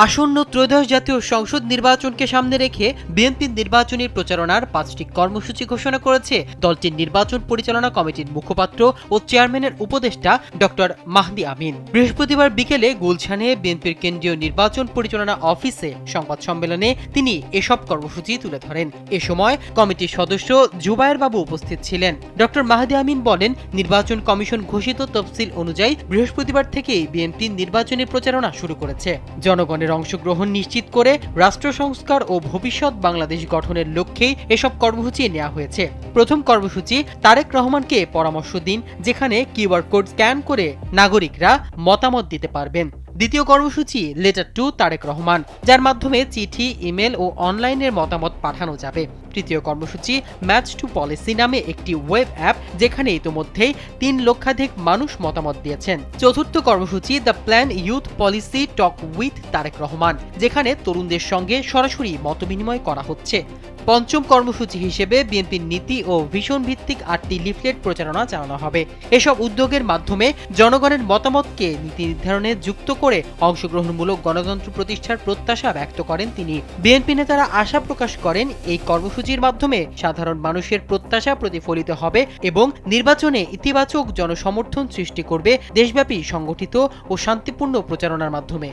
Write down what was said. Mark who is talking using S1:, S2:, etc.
S1: আসন্ন ত্রয়োদশ জাতীয় সংসদ নির্বাচনকে সামনে রেখে বিএনপির নির্বাচনী প্রচারণার 5টি কর্মসূচি ঘোষণা করেছে দলটির নির্বাচন পরিচালনা কমিটির মুখপাত্র ও চেয়ারম্যানের উপদেষ্টা ডক্টর মাহদি আমিন। বৃহস্পতিবার বিকেলে গুলশানে বিএনপির কেন্দ্রীয় নির্বাচন পরিচালনা অফিসে সংবাদ সম্মেলনে তিনি এসব কর্মসূচি তুলে ধরেন। এ সময় কমিটির সদস্য জুবায়ের বাবু উপস্থিত ছিলেন। ডক্টর মাহদি আমিন বলেন, নির্বাচন কমিশন ঘোষিত তফসিল অনুযায়ী বৃহস্পতিবার থেকেই বিএনপি নির্বাচনী প্রচারণা শুরু করেছে। জনগণের অংশগ্রহণ নিশ্চিত করে রাষ্ট্র সংস্কার ও ভবিষ্যৎ বাংলাদেশ গঠনের লক্ষ্যেই এসব কর্মসূচি নেওয়া হয়েছে। প্রথম কর্মসূচি তারেক রহমানকে পরামর্শ দিন, যেখানে কিউআর কোড স্ক্যান করে নাগরিকরা মতামত দিতে পারবেন। দ্বিতীয় কর্মসূচি লেটার টু তারেক রহমান, যার মাধ্যমে চিঠি, ইমেল ও অনলাইনের মতামত পাঠানো যাবে। তৃতীয় কর্মসূচি ম্যাচ টু পলিসি নামে একটি ওয়েব অ্যাপ, যেখানে ইতোমধ্যেই 3 লক্ষাধিক মানুষ মতামত দিয়েছেন। চতুর্থ কর্মসূচি the plan youth policy talk with Tarique Rahman, যেখানে তরুণদের সঙ্গে সরাসরি মতবিনিময় করা হচ্ছে। পঞ্চম কর্মসূচি হিসেবে বিএনপির নীতি ও ভিশন ভিত্তিক 8টি লিফলেট প্রচারণা চালানো হবে। এসব উদ্যোগের মাধ্যমে জনগণের মতামতকে নীতি নির্ধারণে যুক্ত করে অংশগ্রহণমূলক গণতন্ত্র প্রতিষ্ঠার প্রত্যাশা ব্যক্ত করেন তিনি। বিএনপি নেতারা আশা প্রকাশ করেন, এই কর্মসূচির মাধ্যমে সাধারণ মানুষের প্রত্যাশা প্রতিফলিত হবে এবং নির্বাচনে ইতিবাচক জনসমর্থন সৃষ্টি করবে দেশব্যাপী সংগঠিত ও শান্তিপূর্ণ প্রচারণার মাধ্যমে।